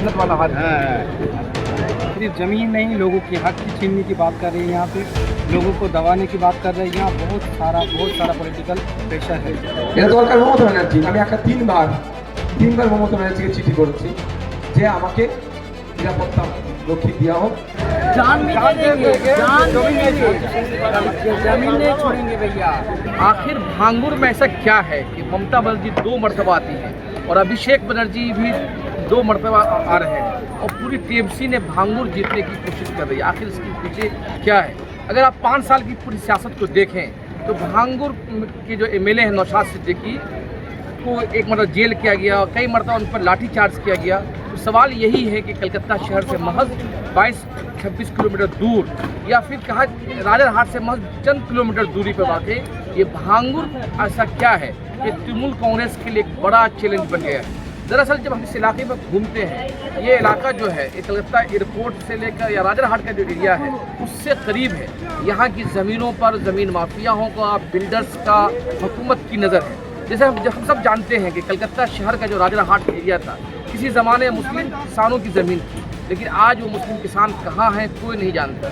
मेहनत वाला हाथ है। सिर्फ ज़मीन नहीं, लोगों के हक की छीनने की बात कर रहे हैं यहाँ पे, लोगों को दबाने की बात कर रहे हैं। यहाँ बहुत सारा पॉलिटिकल प्रेशर है। এটা দরকার মমতা ব্যানার্জি। আমি একটা তিনবার মমতা ব্যানার্জিকে চিঠি করেছি যে আমাকে নিরাপত্তা রক্ষী দেওয়া হোক। जमीन नहीं छोड़ेंगे भैया। आखिर भांगुर में ऐसा क्या है कि ममता बनर्जी 2 मरतबा आती है और अभिषेक बनर्जी भी 2 मरतबा आ रहे हैं और पूरी टीएमसी ने भांगुर जीतने की कोशिश कर रही है। आखिर इसके पीछे क्या है? अगर आप 5 साल की पूरी सियासत को देखें तो भांगुर के जो एमएलए हैं नौशाद सिद्दीकी को एक मरतबा जेल किया गया और कई मरतबा उन पर लाठी चार्ज किया गया। तो सवाल यही है कि कलकत्ता शहर से महज 22-26 किलोमीटर दूर या फिर कहा राजरहाट से महज चंद किलोमीटर दूरी पर वाक़ ये भांगुर ऐसा क्या है कि तृणमूल कांग्रेस के लिए एक बड़ा चैलेंज बन गया है। दरअसल जब हम इस इलाके में घूमते हैं, ये इलाका जो है कलकत्ता एयरपोर्ट से लेकर या राजरहाट का जो एरिया है उससे करीब है। यहाँ की ज़मीनों पर ज़मीन माफियाओं का, बिल्डर्स का, हुकूमत की नज़र है। जैसे हम सब जानते हैं कि कलकत्ता शहर का जो राजरहाट एरिया था किसी ज़माने मुस्लिम किसानों की ज़मीन थी, लेकिन आज वो मुस्लिम किसान कहाँ हैं कोई नहीं जानता।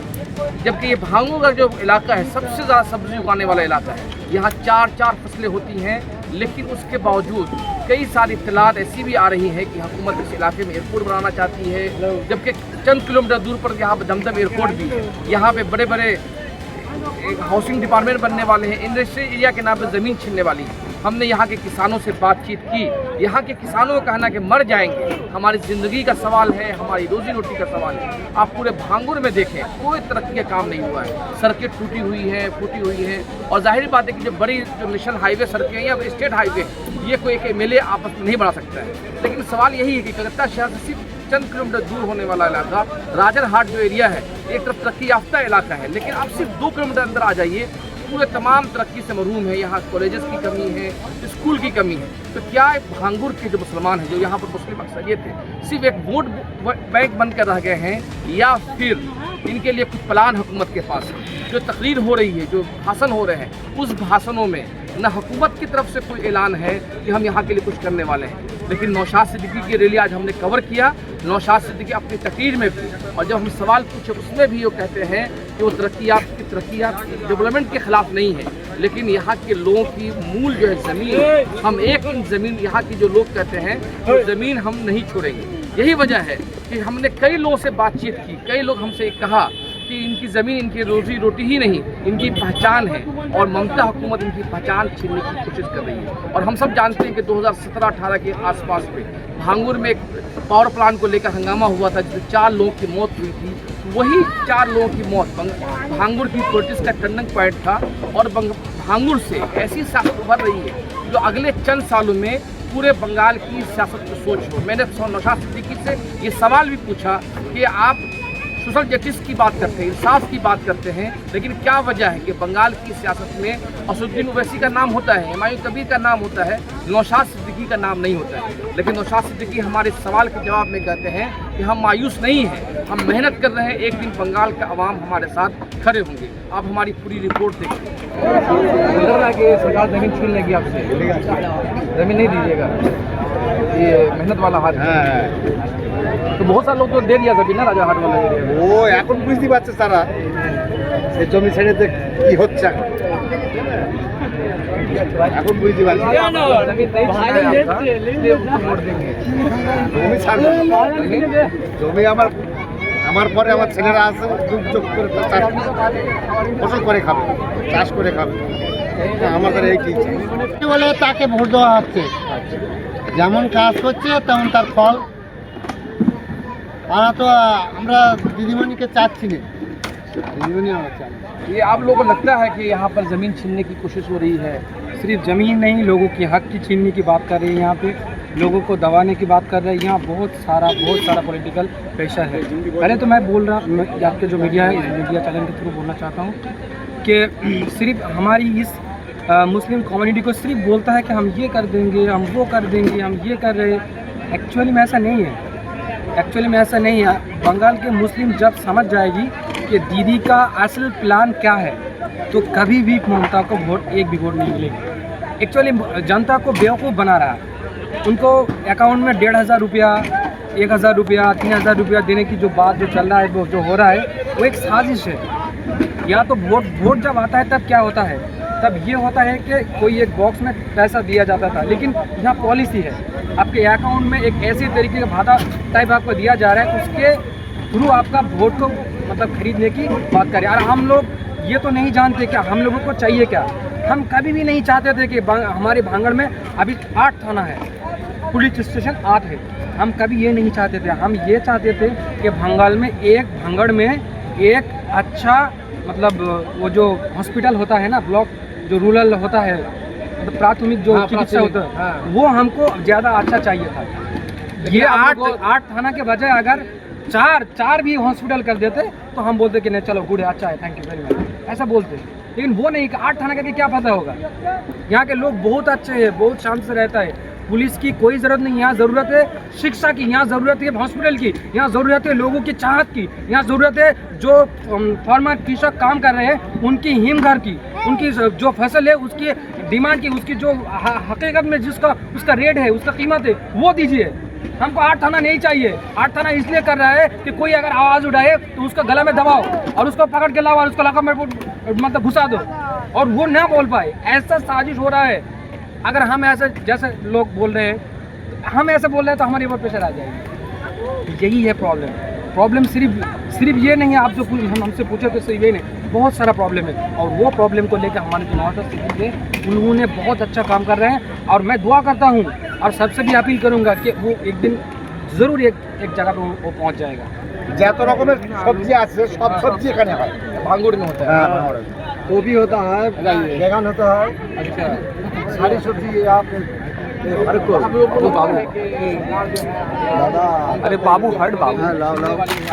जबकि ये भांगुर का जो इलाका है सबसे ज़्यादा सब्जी उगाने वाला इलाका है। यहाँ 4 फसलें होती हैं, लेकिन उसके बावजूद कई सारी इत्तलात ऐसी भी आ रही हैं कि हुकूमत इस इलाके में एयरपोर्ट बनाना चाहती है, जबकि चंद किलोमीटर दूर पर यहाँ पर दमदम एयरपोर्ट भी है। यहाँ पे बड़े बड़े हाउसिंग डिपार्टमेंट बनने वाले हैं, इंडस्ट्री एरिया के नाम पर ज़मीन छीनने वाली है। हमने यहाँ के किसानों से बातचीत की। यहाँ के किसानों का कहना कि मर जाएंगे, हमारी ज़िंदगी का सवाल है, हमारी रोजी रोटी का सवाल है। आप पूरे भांगुर में देखें कोई तरक्की का काम नहीं हुआ है। सड़कें टूटी हुई हैं और जाहिर बात है कि जो बड़ी जो नेशनल हाईवे सड़कें हैं या स्टेट हाईवे ये कोई एक एमएलए आपस में नहीं बना सकता है। लेकिन सवाल यही है कि कलकत्ता शहर से सिर्फ चंद किलोमीटर दूर होने वाला इलाका राजरहाट जो एरिया है एक तरफ तरक्की याफ्ता इलाका है, लेकिन आप सिर्फ 2 किलोमीटर अंदर आ जाइए पूरे तमाम तरक्की से महरूम है। यहाँ कॉलेजेस की कमी है, स्कूल की कमी है। तो क्या भांगुर के जो मुसलमान हैं जो यहाँ पर मुस्लिम अक्सरियत है सिर्फ एक वोट बैंक बन कर रह गए हैं या फिर इनके लिए कुछ प्लान हुकूमत के पास है? जो तकरीर हो रही है, जो भाषण हो रहे हैं, उस भाषणों में न हुकूमत की तरफ से कोई ऐलान है कि हम यहाँ के लिए कुछ करने वाले हैं। लेकिन नौशाद सिद्दीकी की रैली आज हमने कवर किया। नौशाद सिद्दीकी अपनी तकरीर में भी और जब हम सवाल पूछे उसमें भी वो कहते हैं कि वो तरक्कियात डेवलपमेंट के ख़िलाफ़ नहीं है, लेकिन यहाँ के लोगों की मूल जो है ज़मीन, हम एक इन ज़मीन यहाँ की जो लोग कहते हैं वो ज़मीन हम नहीं छोड़ेंगे। यही वजह है कि हमने कई लोगों से बातचीत की, कई लोग हमसे कहा कि इनकी ज़मीन इनकी रोजी रोटी ही नहीं, इनकी पहचान है और ममता हुकूमत इनकी पहचान छीनने की कोशिश कर रही है। और हम सब जानते हैं कि 2017-18 के आसपास में भांगुर में एक पावर प्लांट को लेकर हंगामा हुआ था जिसमें 4 लोगों की मौत हुई थी। वही 4 लोगों की मौत भांगुर की पॉलिटिक्स का टर्निंग पॉइंट था और भांगुर से ऐसी सियासत उभर रही है जो अगले चंद सालों में पूरे बंगाल की सियासत को सोच हो। मैंने नौशाद सिद्दीकी से ये सवाल भी पूछा कि आप सोशल जस्टिस की बात करते हैं, इंसाफ की बात करते हैं, लेकिन क्या वजह है कि बंगाल की सियासत में असदुद्दीन ओवैसी का नाम होता है, हुमायूं कबीर का नाम होता है, नौशाद सिद्दीकी का नाम नहीं होता है। लेकिन नौशाद सिद्दीकी हमारे सवाल के जवाब में कहते हैं कि हम मायूस नहीं हैं, हम मेहनत कर रहे हैं, एक दिन बंगाल का अवाम हमारे साथ खड़े होंगे। आप हमारी पूरी रिपोर्ट देखिए। सरकार ज़मीन छीन लेगी आपसे, ज़मीन नहीं दीजिएगा, ये मेहनत वाला हाथ है। तो बहुत सारे लोग तो दे दिया जमीन ना राजारहाट वाला एरिया ও এখন বুঝতে পারছে তারা সেই জমি ছেড়ে যে কি হচ্ছে এখন বুঝতে পারছে জমি ছাড়বে জমি আমার পরে আমার ছেলেরা আছে যুগ করে ফসল করে খাবে, চাষ করে খাবে। আমাদের এই ঠিক বলে তাকে ভোট দেওয়া হচ্ছে, যেমন কাজ করছে তেমন তার ফল। तो हमरा दीदीमणि के चाची ने ये आप लोगों को लगता है कि यहाँ पर ज़मीन छीनने की कोशिश हो रही है? सिर्फ ज़मीन नहीं, लोगों के हक की छीनने की बात कर रहे हैं। यहाँ पे लोगों को दबाने की बात कर रहे हैं। यहाँ बहुत सारा पॉलिटिकल प्रेशर है। पहले तो मैं बोल रहा आपके जो मीडिया है, मीडिया चैनल के थ्रू बोलना चाहता हूँ कि सिर्फ हमारी इस मुस्लिम कम्युनिटी को सिर्फ बोलता है कि हम ये कर देंगे, हम वो कर देंगे, हम ये कर रहे हैं। एक्चुअली में ऐसा नहीं है। बंगाल के मुस्लिम जब समझ जाएगी कि दीदी का असल प्लान क्या है तो कभी भी ममता को एक भी वोट नहीं मिलेगी। एक्चुअली जनता को बेवकूफ़ बना रहा है। उनको अकाउंट में 1,500 रुपया 1000 रुपया 3000 रुपया देने की जो बात जो चल रहा है, वो जो हो रहा है, वो एक साजिश है। या तो वोट जब आता है तब क्या होता है, तब ये होता है कि कोई एक बॉक्स में पैसा दिया जाता था, लेकिन यहाँ पॉलिसी है, आपके अकाउंट में एक ऐसे तरीके का भाड़ा टाइप आपको दिया जा रहा है, उसके थ्रू आपका वोट को मतलब खरीदने की बात करें। और हम लोग ये तो नहीं जानते क्या हम लोगों को चाहिए क्या। हम कभी भी नहीं चाहते थे कि हमारे भांगड़ में अभी 8 थाना है, पुलिस स्टेशन 8 है। हम कभी ये नहीं चाहते थे। हम ये चाहते थे कि भांगड़ में एक अच्छा मतलब वो जो हॉस्पिटल होता है ना, ब्लॉक जो रूरल होता है, मतलब प्राथमिक जो चिकित्सा होता है, वो हमको ज़्यादा अच्छा चाहिए था। ये 8 थाना के बजाय अगर चार भी हॉस्पिटल कर देते तो हम बोलते कि नहीं चलो गुड है, अच्छा है, थैंक यू वेरी मच, ऐसा बोलते। लेकिन वो नहीं, 8 थाना करके क्या पता होगा। यहाँ के लोग बहुत अच्छे हैं, बहुत शांत से रहता है। पुलिस की कोई ज़रूरत नहीं, यहाँ ज़रूरत है शिक्षा की, यहाँ ज़रूरत है हॉस्पिटल की, यहाँ ज़रूरत है लोगों की चाहत की, यहाँ ज़रूरत है जो फार्मर कृषक काम कर रहे हैं उनकी हिमघर की, उनकी जो फसल है उसकी डिमांड की, उसकी जो हकीकत में जिसका उसका रेट है, उसका कीमत है, वो दीजिए। हमको 8 थाना नहीं चाहिए। 8 थाना इसलिए कर रहा है कि कोई अगर आवाज़ उठाए तो उसका गला में दबाओ और उसको पकड़ के लाओ और उसको लगा में मतलब घुसा दो और वो ना बोल पाए, ऐसा साजिश हो रहा है। अगर हम ऐसे जैसे लोग बोल रहे हैं, हम ऐसे बोल रहे हैं तो हमारी ऊपर प्रेशर आ जाएगी। यही है प्रॉब्लम सिर्फ ये नहीं है, आप जो हमसे पूछे तो सिर्फ ये नहीं, बहुत सारा प्रॉब्लम है। और वो प्रॉब्लम को लेकर हमारे जो नवादा सिटी के उन्होंने बहुत अच्छा काम कर रहे हैं और मैं दुआ करता हूँ और सबसे भी अपील करूँगा कि वो एक दिन ज़रूर एक जगह पे वो पहुँच जाएगा। যত রকমের সবজি আছে সব সবজি এখানে হয়, भांगुर में होता है। गोभी होता है, बैगन होता है, अच्छा, सारी सब्जी आप वो बाबू, दादा अरे बाबू हट बाबू, लाओ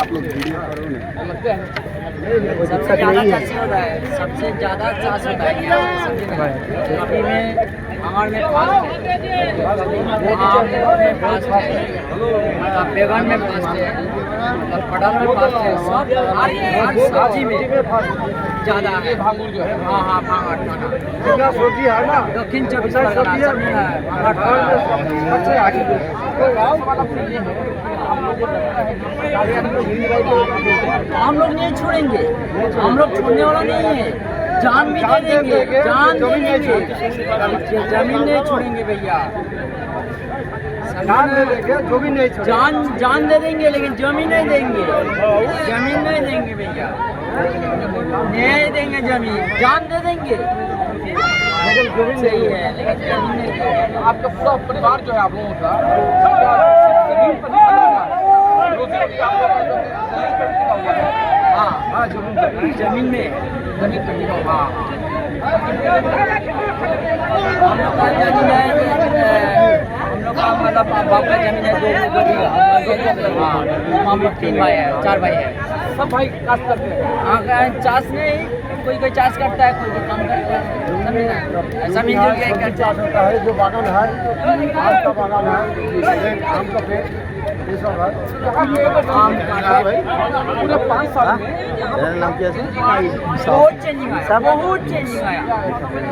आप लोग वीडियो करो ना। सबसे ज़्यादा चाष होता है, सबसे ज़्यादा चाष होता है यहाँ सब्जी में। अभी में भांगड़ में फास्ट है, आम में फास्ट है, बैगन में फास्ट है, और पटल में फास्ट है, सब हर सब्जी में ज़्यादा है। भांगुर जो है, हाँ भांगड़ थाना जितना सब्जी है ना दक्षिण 24 परगना सब में है भांगड़ थाना। हम लोग नहीं छोड़ेंगे, हम लोग छोड़ने वाला नहीं है, जान भी दे देंगे, जान दे देंगे, जमीन नहीं छोड़ेंगे भैया, जान दे देंगे, जो भी नहीं छोड़ेंगे। जान दे देंगे लेकिन जमीन नहीं देंगे, जमीन नहीं देंगे भैया, नहीं देंगे जमीन, जान दे देंगे सही है लेकिन जमीन नहीं देंगे। आपका पूरा परिवार जो है आप लोगों का क्या सिर्फ जमीन पर निर्भर है? रोजी-रोटी आप लोगों का जो है जमीन पर टिका हुआ है। हाँ, जमीन में जमीन पर टिका हुआ है। हम लोग का जमीन है, हम लोग का मतलब बाप का जमीन है 2 बीघा, हम लोग 3 भाई है, 4 भाई है, सब भाई कास्ट करते हैं। हाँ चाष नहीं, कोई चाष करता है, कोई काम करता है, जमीन मिल गया क्या चाष होता है, जो बागान है, आम का बागान है, आम का पेड़, ये सब है। आम का पूरे 5 साल में बहुत चेंजिंग आया, बहुत चेंजिंग आया,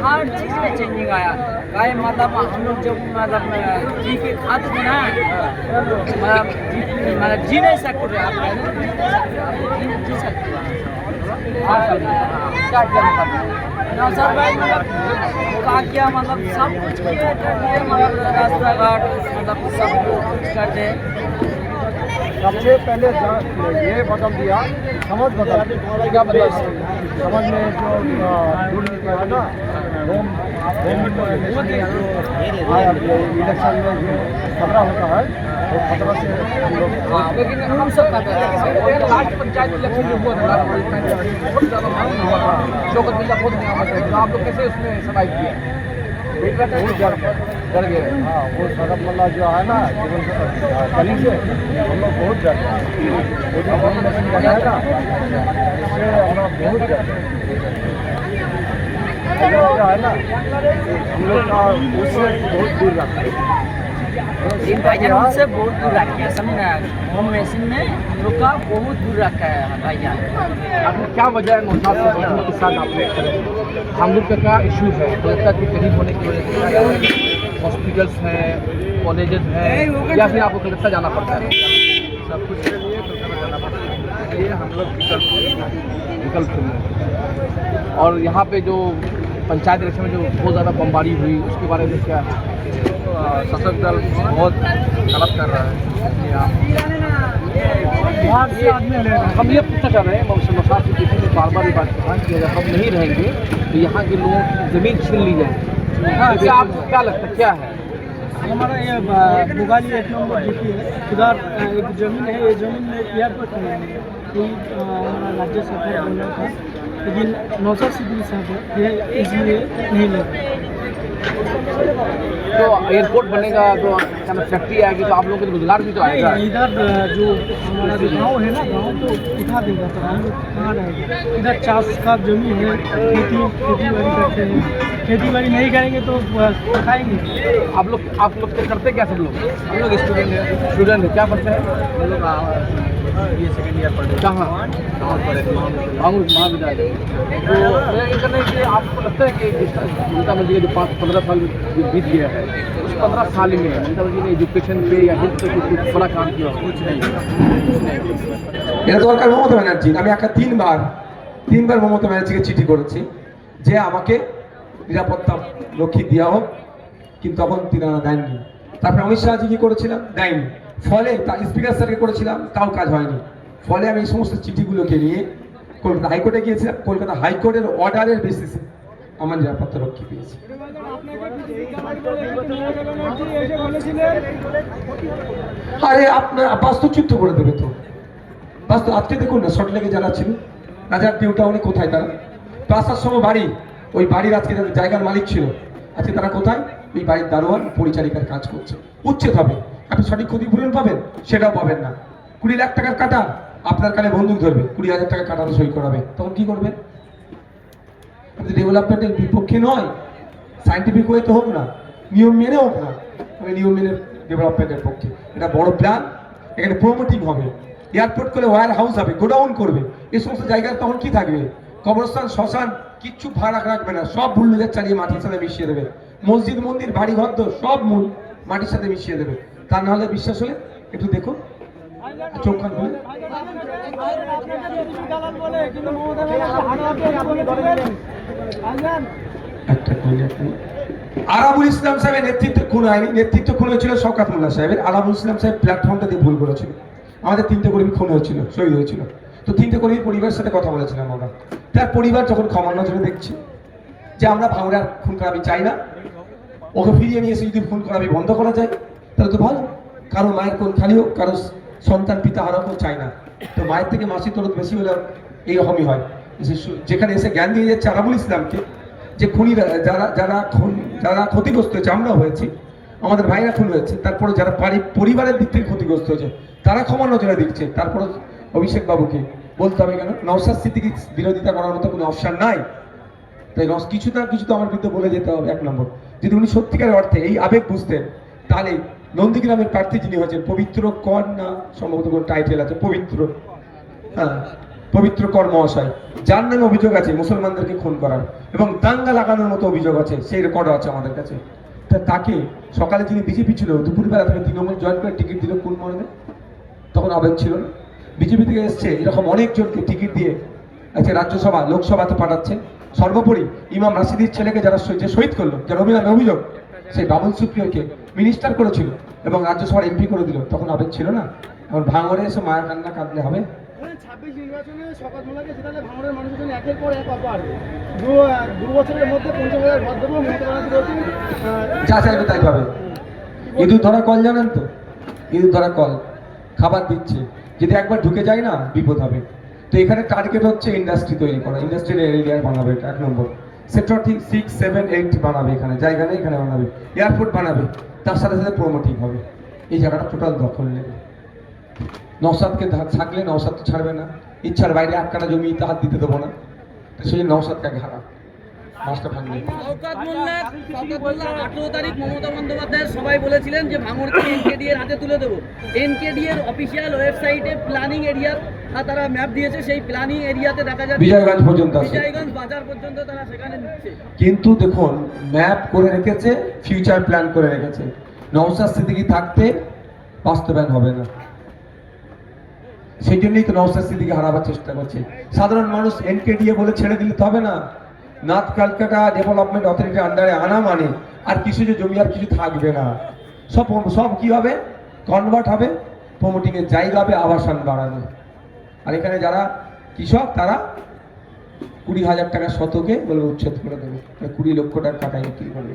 हर चीज़ में चेंजिंग आया। गाय मतलब हम लोग जब मतलब जी के खाते थे ना, मतलब जी नहीं सकते थे, आप जी सकते थे। क्या नौसर भाई मतलब क्या मतलब सब कुछ किए करते, मतलब रास्ता घाट मतलब सब कुछ करते। सबसे पहले ये बदल दिया, समझ बदल क्या बदला? समझ में जो दूर निकला है ना, होम इलेक्शन में जो खतरा होता है, वो खतरा से हम लोग लेकिन हम सब का लास्ट पंचायत इलेक्शन जो हुआ था बहुत ज़्यादा मांग हुआ था, शौकत मिल्ला बहुत नियामत है, तो आप लोग कैसे उसमें सर्वाइव किया? बहुत डर गए। हाँ, वो शरद मल्ला जो है ना गली से, हम लोग बहुत डर गए। वो जो बम मशीन बनाया ना, उससे हम लोग बहुत डर गए। जो है ना, हम लोग का उससे बहुत दूर रखा है। इन भाईजान उससे बहुत दूर रखा है, समझे ना, होम मशीन में हम लोग का बहुत दूर रखा है भाईजान। आपने क्या वजह है नौशाद से बढ़ने के साथ आपने भांगुर का क्या इशू है? कलेक्टर के करीब होने की वजह से हॉस्पिटल्स हैं, कॉलेजेस हैं, या फिर आपको कलेक्टर जाना पड़ता है? लिए हम लोग विकल्प चुन रहे हैं। और यहाँ पे जो पंचायत इलेक्शन में जो बहुत ज़्यादा बमबारी हुई उसके बारे में क्या है? शासक दल बहुत गलत कर रहा है। बाहर से आदमी ले रहे हैं। हम ये पूछना चाह रहे हैं नौशाद सिद्दीकी ने बार बार ये बात कहा कि अगर हम नहीं रहेंगे तो यहाँ के लोगों की ज़मीन छीन ली जाएगी। हाँ, इससे आपको क्या लगता है, क्या है? हमारा ये बुगाली 1 नंबर जीती है। उधर एक जमीन है, ये जमीन में एयरपोर्ट नहीं है, कोई हमारा राज्य सरकार बोल रहा था, लेकिन नौशाद सिद्दीकी साहब है ये इसलिए नहीं लगा। तो एयरपोर्ट बनेगा तो क्या फैक्ट्री आएगी तो आप लोगों को रोजगार भी तो आएगा। नहीं, इधर जो हमारा जो गाँव है ना, गाँव तो उठा देगा, तो हम लोग कहाँ रहेंगे? इधर 4 का जमीन है, खेती बाड़ी करते हैं, खेती बाड़ी नहीं करेंगे तो खाएंगे। आप लोग तो करते क्या सब लोग? हम लोग स्टूडेंट हैं। स्टूडेंट है, क्या पढ़ते हैं? हम लोग ये सेकेंड ईयर पढ़ कहाँ? भांगुर महाविद्यालय। तो मेरा ये कहना है कि आपको लगता है कि ममता बनर्जी के जो 5-15 साल जो बीत गया है उस 15 साल में ममता बनर्जी ने एजुकेशन पे या हेल्थ पे कुछ बड़ा काम किया? कुछ नहीं। এটা দরকার মমতা ব্যানার্জি। আমি একটা তিনবার মমতা ব্যানার্জিকে চিঠি করেছি যে আমাকে নিরাপত্তা রক্ষী দেওয়া হোক, কিন্তু তখন তিনারা দেননি। তারপরে অমিত শাহজি কি করেছিলাম, দেয়নি। ফলে স্পিকার স্যারকে করেছিলাম, তাও কাজ হয়নি। ফলে আমি এই সমস্ত চিঠিগুলোকে নিয়ে কলকাতা হাইকোর্টে গিয়েছিলাম। কলকাতা হাইকোর্টের অর্ডারের বেসিসে আমার নিরাপত্তা রক্ষী পেয়েছি। আরে আপনার বাস্তুচ্যুত করে দেবে তো। আজকে দেখুন না, সল্টলেকে যারা ছিল, রাজার নিউ টাউনে কোথায় তারা? তো আসার সময় ওই বাড়ির আজকে যাদের জায়গার মালিক ছিল, আজকে তারা কোথায়? ওই বাড়ির দারোয়ান পরিচারিকার কাজ করছে। উচ্ছেদ হবে, আপনি সঠিক ক্ষতিপূরণ পাবেন সেটাও পাবেন না। 20 লাখ টাকার কাটা, আপনার কানে বন্দুক ধরবে, 20,000 টাকা কাটাতে সই করাবে, তখন কি করবেন? ডেভেলপমেন্টের বিপক্ষে নয়, সায়েন্টিফিক ওয়েতে হোক না, নিয়ম মেনে হোক না, আমি নিয়ম মেনে ডেভেলপমেন্টের পক্ষে। এটা বড় প্ল্যান, এখানে প্রমোটিং হবে, এয়ারপোর্ট করে ওয়্যার হাউস হবে, গোডাউন করবে, এই সমস্ত জায়গায় তখন কি থাকবে? কবরস্থান, শ্মশান কিচ্ছু ভাড়া রাখবে না, সব বুল্ডোজার চালিয়ে মাটির সাথে মিশিয়ে দেবে। মসজিদ, মন্দির, বাড়ি ঘর সব মূল মাটির সাথে মিশিয়ে দেবে। তা না হলে বিশ্বাস হলে একটু দেখুন, চোখ কান খুলে। আরাবুল ইসলাম সাহেবের নেতৃত্বে খুন হয়নি, নেতৃত্ব খুন হয়েছিল শওকত মোল্লা সাহেবের। আরাবুল ইসলাম সাহেব প্ল্যাটফর্মটা দিয়ে ভুল করেছিল। আমাদের 3টে কর্মী খুন হয়েছিল, শহীদ হয়েছিল। তো 3টে কর্মীর পরিবারের সাথে কথা বলেছিলাম আমরা। তার পরিবার যখন ক্ষমার নজরে দেখছি যে আমরা ভাঙড়ার খুন করাবি চাই না, ওকে ফিরিয়ে নিয়ে এসে যদি খুন করাবি বন্ধ করা যায় তাহলে তো ভালো। কারো মায়ের কোন খালি হোক, কারো সন্তান পিতা হারা কেউ চায় না। তো মায়ের থেকে মাসি তরত বেশি হলে এইরকমই হয়। যেখানে এসে জ্ঞান দিয়ে যাচ্ছে আরাবুল ইসলামকে, যে খুনিরা যারা ক্ষতিগ্রস্ত হয়েছে, আমরাও হয়েছি, আমাদের ভাইরা খুন হয়েছে, তারপরে যারা পরিবারের দিক থেকে ক্ষতিগ্রস্ত হয়েছে তারা ক্ষমার নজরে দিচ্ছে। তারপরে অভিষেক বাবুকে বলতে হবে কেন? নওশাদ সিদ্দিকীর বিরোধিতা করার মতো কোনো অপশন নাই। তাই কিছু না কিছু তো আমার বিরুদ্ধে বলে যেতে হবে। 1 নম্বর, যদি উনি সত্যিকারের অর্থে এই আবেগ বুঝতেন, তাহলে নন্দীগ্রামের প্রার্থী যিনি হয়েছেন পবিত্র কর, না সম্ভবত কোনো টাইটেল আছে, পবিত্র কর মহাশয়, যার নামে অভিযোগ আছে মুসলমানদেরকে খুন করার এবং দাঙ্গা লাগানোর মতো অভিযোগ আছে, সেই রেকর্ডও আছে আমাদের কাছে। তাকে সকালে যিনি বিজেপি ছিল, দুপুরবেলা থেকে তৃণমূল জয়েন করে টিকিট দিল কোন মর্মে? তখন আবেগ ছিল না। বিজেপি থেকে এসছে এরকম অনেকজনকে টিকিট দিয়ে আজকে রাজ্যসভা, লোকসভাতে পাঠাচ্ছে। সর্বোপরি ইমাম রাশিদির ছেলেকে যারা শহীদ করলো, যার অভিনয় অভিযোগ, সেই বাবুল সুপ্রিয়কে মিনিস্টার করেছিল এবং রাজ্যসভার এমপি করে দিল, তখন আবেগ ছিল না? এখন ভাঙড়ে এসে মায়ের কান্না কাঁদলে হবে? 26 নির্বাচনে শওকত মোল্লাকে জেতালে ভাঙড়ের মানুষের জন্য একের পর এক অফার। 2 বছরের মধ্যে 50,000 ঘর দেবো, মমতা ব্যানার্জি বলছেন যা চাইবে তাই পাবে। ইঁদুর ধরা কল জানেন তো? ইঁদুর ধরা কল খাবার দিচ্ছে, যদি একবার ঢুকে যায় না বিপদ হবে। তো এখানে টার্গেট হচ্ছে ইন্ডাস্ট্রি তৈরি করা, ইন্ডাস্ট্রিয়াল এরিয়া বানাবে, এটা 1 নম্বর। সেক্টর 6, 7, 8 বানাবে, এখানে জায়গা নেই, এখানে বানাবে। এয়ারপোর্ট বানাবে, তার সাথে সাথে প্রমোটিং হবে। এই জায়গাটা টোটাল দখল নেবে। নওশাদকে থাকলে নওশাদ তো ছাড়বে না, ইচ্ছার বাইরে 1 কাঠা জমি হাত দিতে দেবো না, তো সেই নওশাদকে হারা মাস্টার ভাঙবে। শওকত মোল্লা 18 তারিখ মমতা বন্দ্যোপাধ্যায় সবাই বলেছিলেন যে ভাঙড়কে এনকেডি এর হাতে তুলে দেবো। এনকেডি এর অফিসিয়াল ওয়েবসাইটে প্ল্যানিং এরিয়ার তারা ম্যাপ দিয়েছে, সেই প্ল্যানিং এরিয়াতে দেখা যাচ্ছে বিজয়গঞ্জ পর্যন্ত আছে, বিজয়গঞ্জ বাজার পর্যন্ত তারা সেখানে নিচ্ছে। কিন্তু দেখুন ম্যাপ করে রেখেছে, ফিউচার প্ল্যান করে রেখেছে। নওশাদ সিদ্দিকী থাকতে বাস্তবায়ন হবে না। সেই জন্যই তো নওশাদ সিদ্দিকী হারাবার চেষ্টা করছে। সাধারণ মানুষ এনকেডিএ বলে ছেড়ে দিলে তো হবে না। নর্থ ক্যালকাটা ডেভেলপমেন্ট অথরিটির আন্ডারে আনা মানে আর কিছু যে জমি আর কিছু থাকবে না, সব সব কি হবে, কনভার্ট হবে, প্রমোটিংয়ের জায়গা হবে, আবাসন বাড়ানো। আর এখানে যারা কৃষক তারা 20,000 টাকা শতকে বলবে উচ্ছেদ করে দেবে, 20 লক্ষ টাকা কাটায় বিক্রি করবে।